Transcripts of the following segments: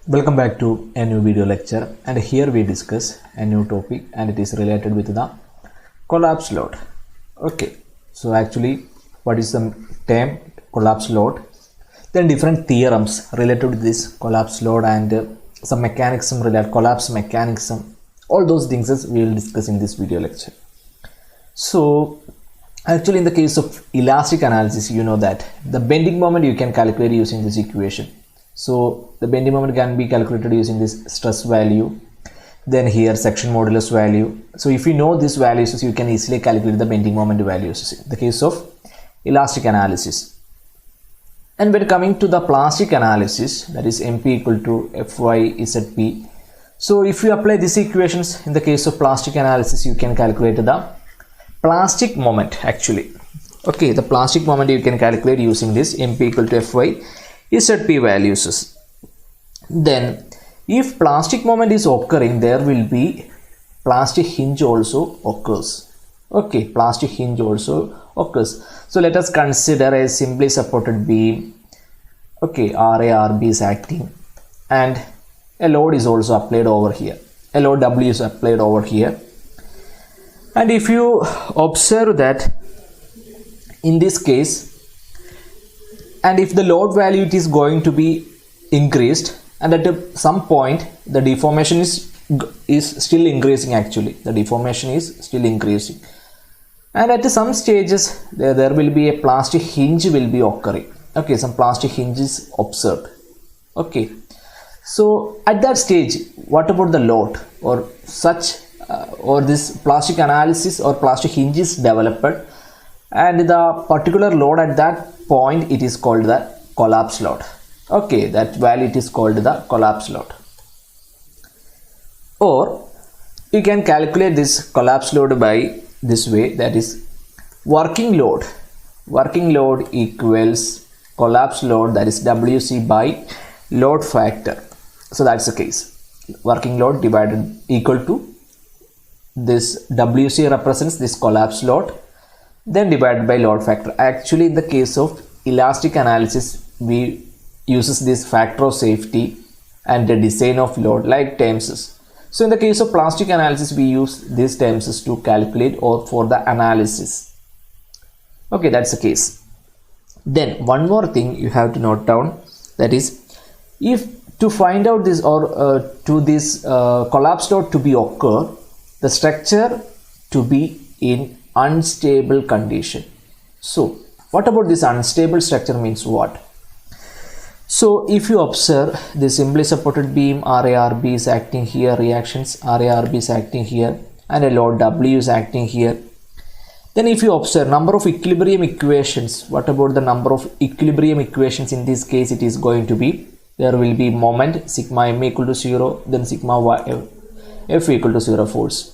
Welcome back to a new video lecture, and here we discuss a new topic and it is related with the collapse load. Okay, so actually what is the term collapse load? Then different theorems related to this collapse load and some mechanism related collapse mechanism. All those things we will discuss in this video lecture. So actually in the case of elastic analysis, you know that the bending moment you can calculate using this equation. So the bending moment can be calculated using this stress value, then here section modulus value. So if you know these values, you can easily calculate the bending moment values in the case of elastic analysis. And when coming to the plastic analysis, that is MP equal to Fy Zp. So if you apply these equations in the case of plastic analysis, you can calculate the plastic moment actually. Okay, the plastic moment you can calculate using this MP equal to Fy Zp values. Then if plastic moment is occurring, there will be plastic hinge also occurs. Okay, plastic hinge also occurs. So let us consider a simply supported beam. Okay, RARB is acting and a load is also applied over here. A load W is applied over here. And if you observe that in this case, and if the load value it is going to be increased, and at some point the deformation is still increasing actually. The deformation is still increasing. And at some stages there will be a plastic hinge will be occurring. Okay, some plastic hinge is observed. Okay. So at that stage, what about the load or such or this plastic analysis or plastic hinge is developed, and the particular load at that point it is called the collapse load. Okay, that value it is called the collapse load. Or you can calculate this collapse load by this way, that is working load. Working load equals collapse load, that is WC by load factor. So that's the case. Working load divided equal to this WC represents this collapse load, then divided by load factor. Actually in the case of elastic analysis we uses this factor of safety and the design of load like terms. So in the case of plastic analysis we use these terms to calculate or for the analysis. Okay, that's the case. Then one more thing you have to note down, that is if to find out this or to this collapse load to be occur, the structure to be in unstable condition. So what about this unstable structure means what? So if you observe the simply supported beam RARB is acting here, reactions RARB is acting here, and a load W is acting here. Then if you observe number of equilibrium equations, what about the number of equilibrium equations? In this case it is going to be, there will be moment sigma m equal to 0, then sigma y f equal to 0 force.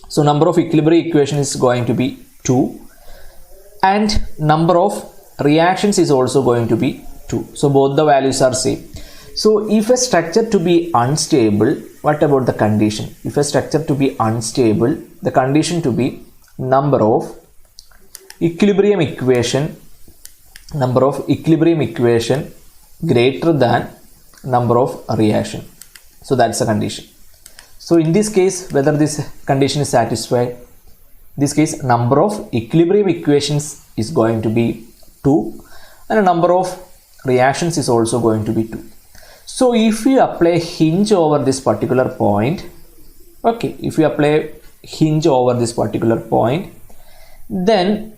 So number of equilibrium equation is going to be 2 and number of reactions is also going to be 2. So both the values are same. So if a structure to be unstable, what about the condition? If a structure to be unstable, the condition to be number of equilibrium equation greater than number of reaction. So that's the condition. So in this case, whether this condition is satisfied, this case number of equilibrium equations is going to be 2 and a number of reactions is also going to be 2. So if we apply hinge over this particular point, okay, if we apply hinge over this particular point, then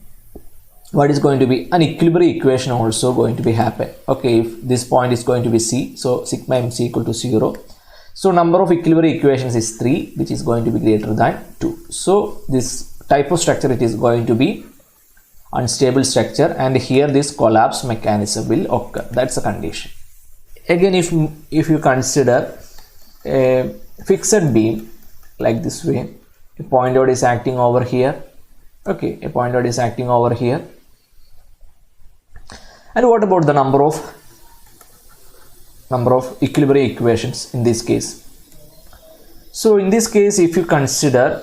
what is going to be an equilibrium equation also going to be happen. Okay, if this point is going to be C, so sigma mc equal to 0. So number of equilibrium equations is 3, which is going to be greater than 2. So this type of structure it is going to be unstable structure, and here this collapse mechanism will occur. That's the condition. Again, if you consider a fixed beam like this way, a point load is acting over here. Okay, a point load is acting over here. And what about the number of equilibrium equations in this case? So in this case, if you consider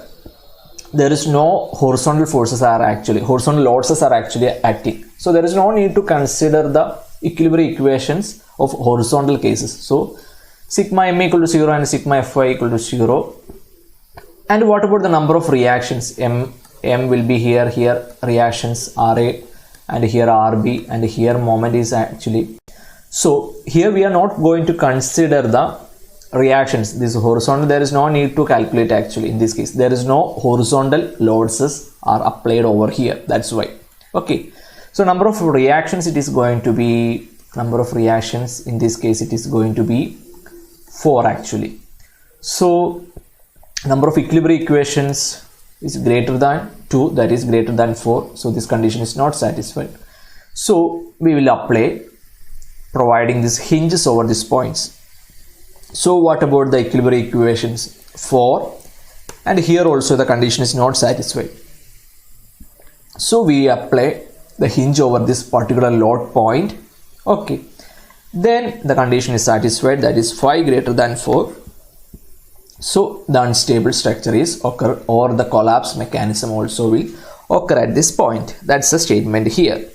there is no horizontal forces are actually, horizontal loads are actually acting. So there is no need to consider the equilibrium equations of horizontal cases. So sigma m equal to 0 and sigma fy equal to 0. And what about the number of reactions? M will be here reactions Ra, and here Rb, and here moment is actually. So here we are not going to consider the reactions. This horizontal, there is no need to calculate actually in this case. There is no horizontal loads are applied over here. That's why. Okay. So number of reactions, it is going to be, number of reactions in this case, it is going to be 4 actually. So number of equilibrium equations is greater than 2, that is greater than 4. So this condition is not satisfied. So we will apply providing these hinges over these points. So what about the equilibrium equations? 4, and here also the condition is not satisfied. So we apply the hinge over this particular load point. Okay, then the condition is satisfied, that is 5 greater than 4. So the unstable structure is occur, or the collapse mechanism also will occur at this point. That's the statement here.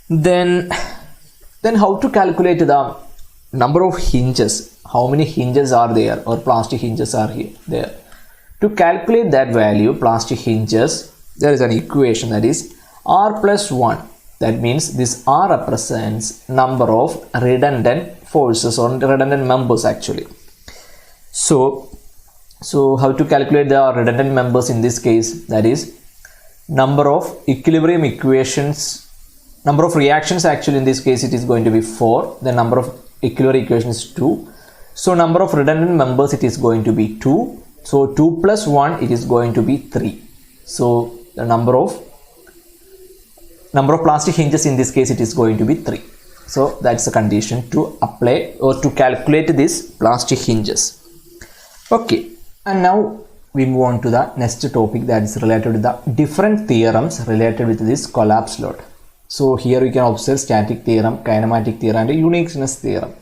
Then how to calculate the number of hinges? How many hinges are there, or plastic hinges are there? To calculate that value, plastic hinges, there is an equation, that is R plus 1. That means this R represents number of redundant forces or redundant members actually. So how to calculate the redundant members in this case? That is number of equilibrium equations, number of reactions actually in this case it is going to be 4. The number of equilibrium equations is 2. So number of redundant members, it is going to be 2. So 2 plus 1, it is going to be 3. So the number of plastic hinges in this case, it is going to be 3. So that's the condition to apply or to calculate this plastic hinges. Okay, and now we move on to the next topic, that is related to the different theorems related with this collapse load. So here we can observe static theorem, kinematic theorem, and uniqueness theorem.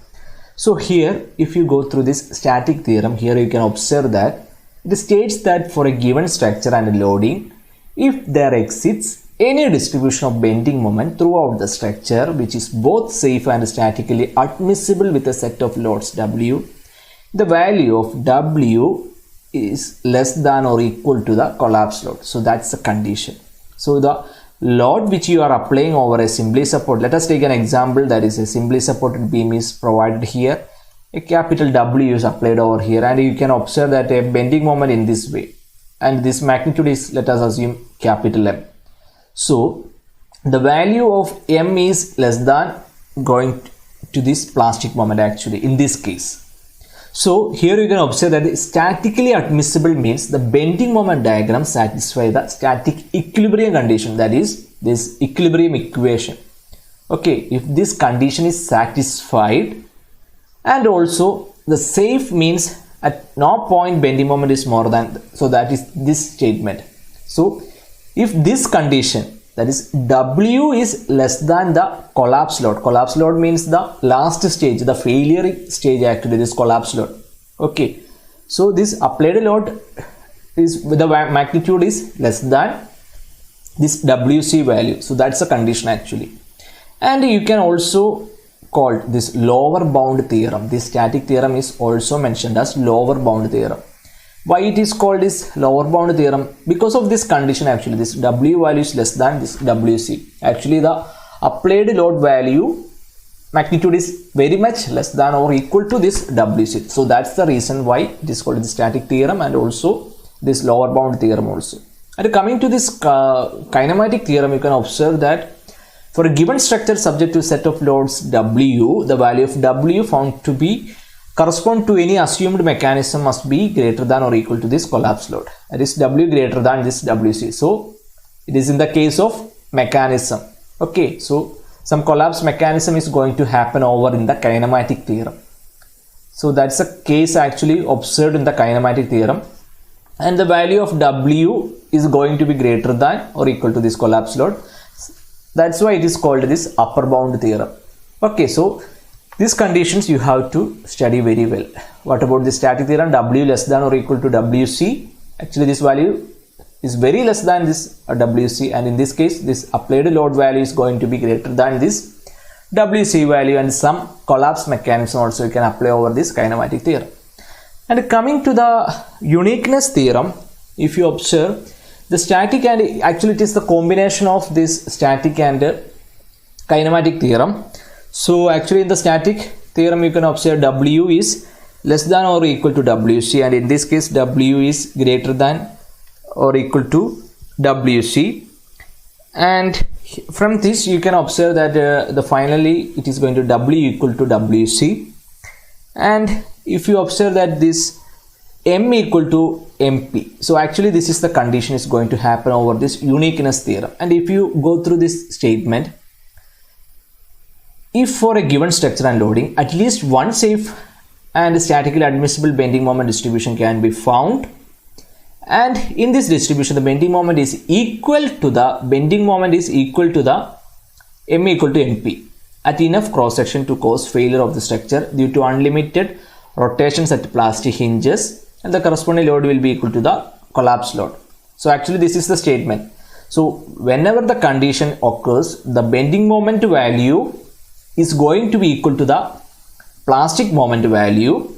So here if you go through this static theorem, here you can observe that it states that for a given structure and loading, if there exists any distribution of bending moment throughout the structure which is both safe and statically admissible with a set of loads W, the value of W is less than or equal to the collapse load. So that's the condition. So the load which you are applying over a simply support, let us take an example, that is a simply supported beam is provided here, a capital W is applied over here, and you can observe that a bending moment in this way, and this magnitude is, let us assume, capital M. So the value of M is less than going to this plastic moment actually in this case. So here you can observe that statically admissible means the bending moment diagram satisfy the static equilibrium condition, that is this equilibrium equation. Okay, if this condition is satisfied, and also the safe means at no point bending moment is more than, so that is this statement. So if this condition, that is W is less than the collapse load. Collapse load means the last stage, the failure stage actually, this collapse load. Okay, so this applied load is with the magnitude is less than this WC value. So that's a condition actually. And you can also call this lower bound theorem. This static theorem is also mentioned as lower bound theorem. Why it is called this lower bound theorem? Because of this condition actually, this W value is less than this WC. Actually the applied load value magnitude is very much less than or equal to this WC. So that's the reason why it is called the static theorem, and also this lower bound theorem also. And coming to this kinematic theorem, you can observe that for a given structure subject to a set of loads W, the value of W found to be correspond to any assumed mechanism must be greater than or equal to this collapse load. That is W greater than this WC. So it is in the case of mechanism. Okay, so some collapse mechanism is going to happen over in the kinematic theorem. So that's a case actually observed in the kinematic theorem, and the value of W is going to be greater than or equal to this collapse load. That's why it is called this upper bound theorem. Okay, so these conditions you have to study very well. What about the static theorem? W less than or equal to WC. Actually this value is very less than this WC, and in this case this applied load value is going to be greater than this WC value and some collapse mechanism also you can apply over this kinematic theorem. And coming to the uniqueness theorem, if you observe the static and actually it is the combination of this static and kinematic theorem. So actually in the static theorem you can observe W is less than or equal to WC, and in this case W is greater than or equal to WC, and from this you can observe that finally it is going to W equal to WC. And if you observe that this M equal to MP, so actually this is the condition is going to happen over this uniqueness theorem. And if you go through this statement, if for a given structure and loading at least one safe and statically admissible bending moment distribution can be found, and in this distribution the bending moment is equal to the M equal to MP at enough cross section to cause failure of the structure due to unlimited rotations at plastic hinges, and the corresponding load will be equal to the collapse load. So actually this is the statement. So whenever the condition occurs, the bending moment value is going to be equal to the plastic moment value,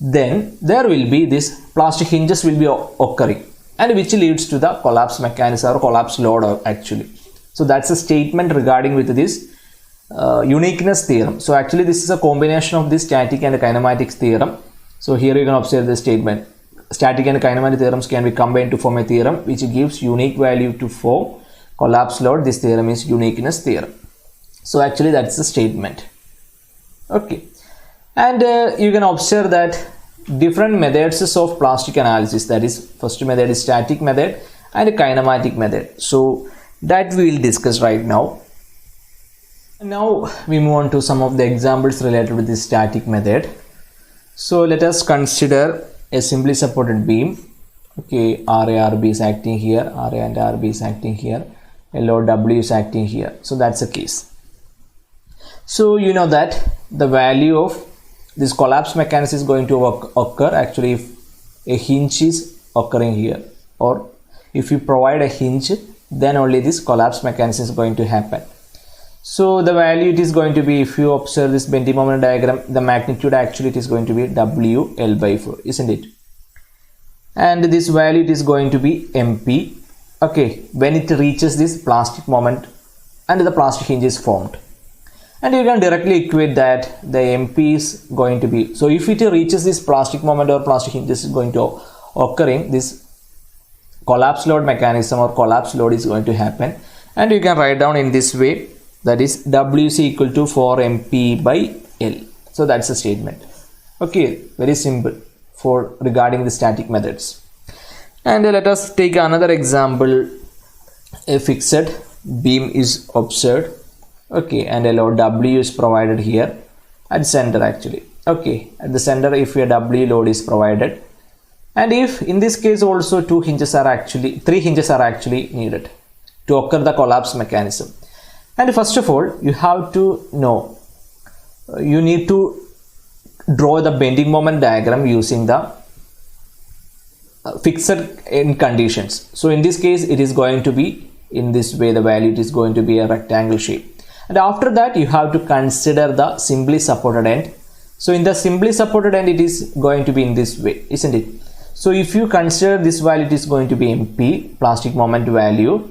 then there will be this plastic hinges will be occurring, and which leads to the collapse mechanism or collapse load actually. So that's a statement regarding with this uniqueness theorem. So actually this is a combination of this static and kinematic theorem. So here you can observe the statement, static and kinematic theorems can be combined to form a theorem which gives unique value to form collapse load. This theorem is uniqueness theorem. So actually that's the statement. Okay, and you can observe that different methods of plastic analysis, that is first method is static method and kinematic method. So that we will discuss right now. Now we move on to some of the examples related with this static method. So let us consider a simply supported beam. Okay, RA is acting here, RA and RB is acting here, a load W is acting here. So that's the case. So you know that the value of this collapse mechanism is going to occur actually if a hinge is occurring here, or if you provide a hinge, then only this collapse mechanism is going to happen. So the value it is going to be, if you observe this bending moment diagram, the magnitude actually it is going to be WL by 4, isn't it? And this value it is going to be MP, okay, when it reaches this plastic moment and the plastic hinge is formed. And you can directly equate that the MP is going to be, so if it reaches this plastic moment or plastic hinge is going to occurring, this collapse load mechanism or collapse load is going to happen. And you can write down in this way, that is WC equal to 4MP by L. So that's the statement. Okay, very simple for regarding the static methods. And let us take another example. A fixed beam is observed, okay, and a load W is provided here at center actually. Okay, at the center if a W load is provided, and if in this case also three hinges are actually needed to occur the collapse mechanism. And first of all you have to know, you need to draw the bending moment diagram using the fixed end conditions. So in this case it is going to be in this way, the value it is going to be a rectangle shape. And after that you have to consider the simply supported end. So in the simply supported end it is going to be in this way, isn't it? So if you consider this value it is going to be MP, plastic moment value.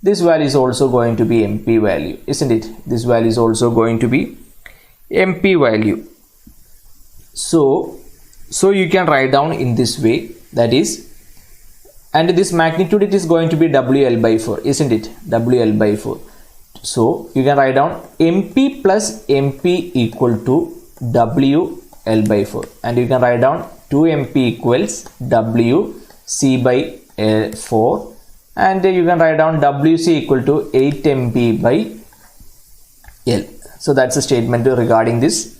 This value is also going to be MP value, isn't it? This value is also going to be MP value. So you can write down in this way, that is, and this magnitude it is going to be WL by 4, isn't it? WL by 4. So you can write down MP plus MP equal to WL by 4, and you can write down 2MP equals WC by 4, and you can write down WC equal to 8MP by L. So that's a statement regarding this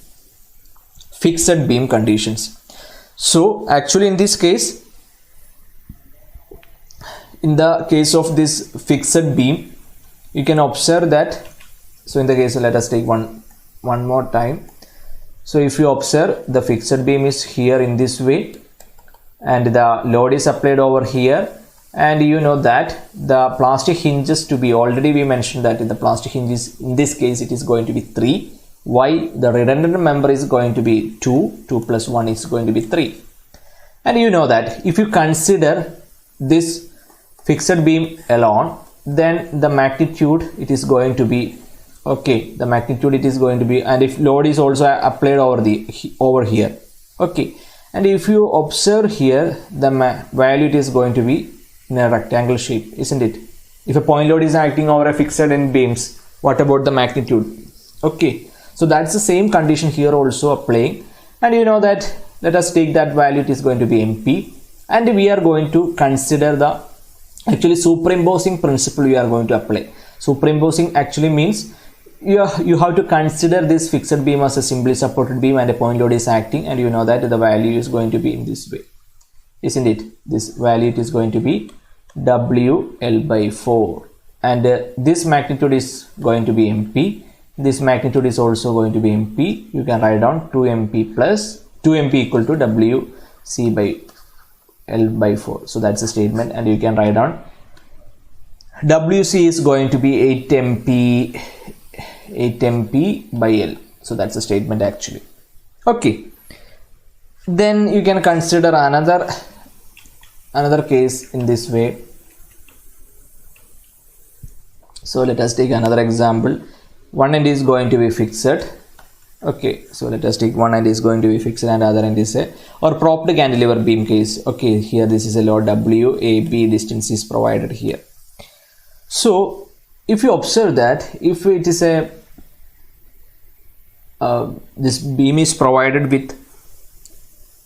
fixed beam conditions. So actually in this case, in the case of this fixed beam, you can observe that, so in the case, let us take one more time. So if you observe, the fixed beam is here in this way, and the load is applied over here, and you know that the plastic hinges to be, already we mentioned that in the plastic hinges, in this case it is going to be 3. Why? The redundant member is going to be 2 plus 1 is going to be 3. And you know that if you consider this fixed beam alone, then the magnitude it is going to be, okay, the magnitude it is going to be, and if load is also applied over here, okay, and if you observe here, the value it is going to be in a rectangle shape, isn't it? If a point load is acting over a fixed end beams, what about the magnitude? Okay, so that's the same condition here also applying, and you know that, let us take that value, it is going to be MP, and we are going to consider the actually superimposing principle we are going to apply. Superimposing actually means you have to consider this fixed beam as a simply supported beam and a point load is acting, and you know that the value is going to be in this way, isn't it? This value it is going to be WL/4, and this magnitude is going to be MP. This magnitude is also going to be MP. You can write down 2MP plus 2MP equal to WC/L/4. So that's the statement, and you can write down WC is going to be 8MP/L. So that's the statement actually. Okay. Then you can consider another case in this way. So let us take another example. One end is going to be fixed. Okay, so let us take one end is going to be fixed and other end is a or propped cantilever beam case. Okay, here this is a load W, A, B distance is provided here. So if you observe that, if it is a this beam is provided with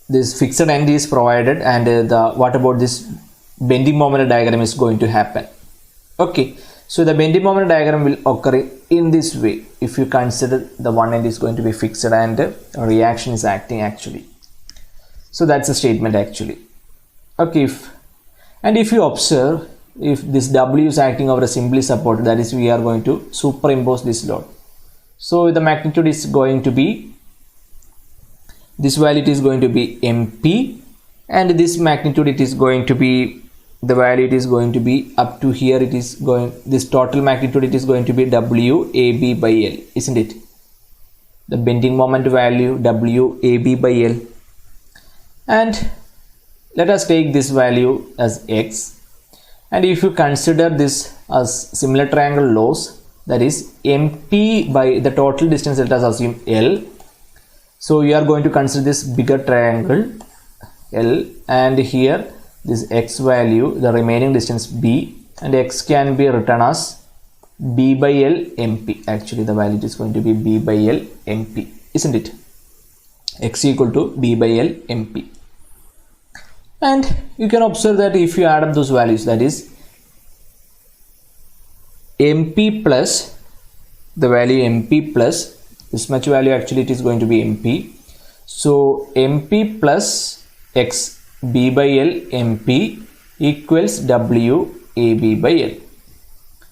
this fixed end is provided, and what about this bending moment diagram is going to happen. Okay, so the bending moment diagram will occur in this way if you consider the one end is going to be fixed and a reaction is acting actually. So that's the statement actually. Okay, if you observe, if this W is acting over a simply supported, that is we are going to superimpose this load. So the magnitude is going to be, this value it is going to be MP, and this magnitude it is going to be, the value it is going to be up to here, it is going, this total magnitude it is going to be WAB/L, isn't it? The bending moment value WAB/L, and let us take this value as X, and if you consider this as similar triangle loss, that is MP by the total distance, let us assume L. So you are going to consider this bigger triangle L, and here this X value, the remaining distance B, and X can be written as B/L MP. Actually the value is going to be B/L MP, isn't it? X equal to B/L MP. And you can observe that if you add up those values, that is MP plus the value MP plus this much value, actually it is going to be MP. So MP plus X B/L MP equals WAB/L.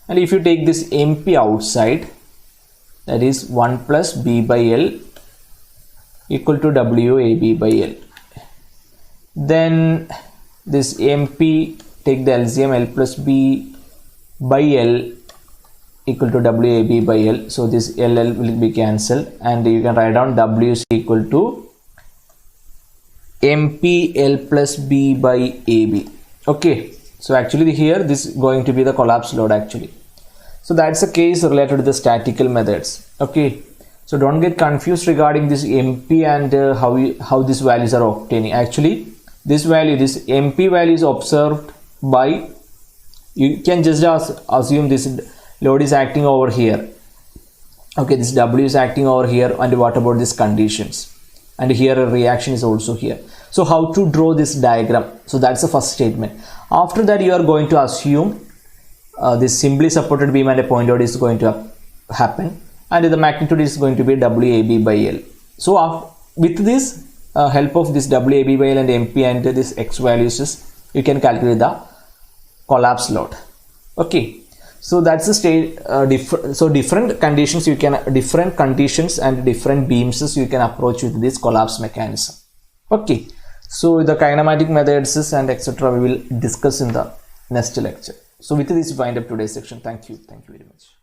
And if you take this MP outside, that is 1 plus B/L equal to WAB/L. Then this MP, take the LCM, L plus B/L equal to WAB/L. So this LL will be cancelled, and you can write down WC equal to MPL plus B/AB. Okay, so actually here this is going to be the collapse load actually. So that's a case related to the statical methods. Okay, so don't get confused regarding this MP and how these values are obtaining. Actually this value, this MP value is observed by, you can just assume this load is acting over here. Okay, this W is acting over here, and what about these conditions? And here a reaction is also here. So how to draw this diagram? So that's the first statement. After that you are going to assume this simply supported beam and a point load is going to happen, and the magnitude is going to be WAB/L. So with this help of this WAB/L and MP and this X values, you can calculate the collapse load. Okay, so that's the state. Different conditions you can, different conditions and different beams you can approach with this collapse mechanism. Okay, so the kinematic methods and etc. we will discuss in the next lecture. So with this wind up today's section. Thank you very much.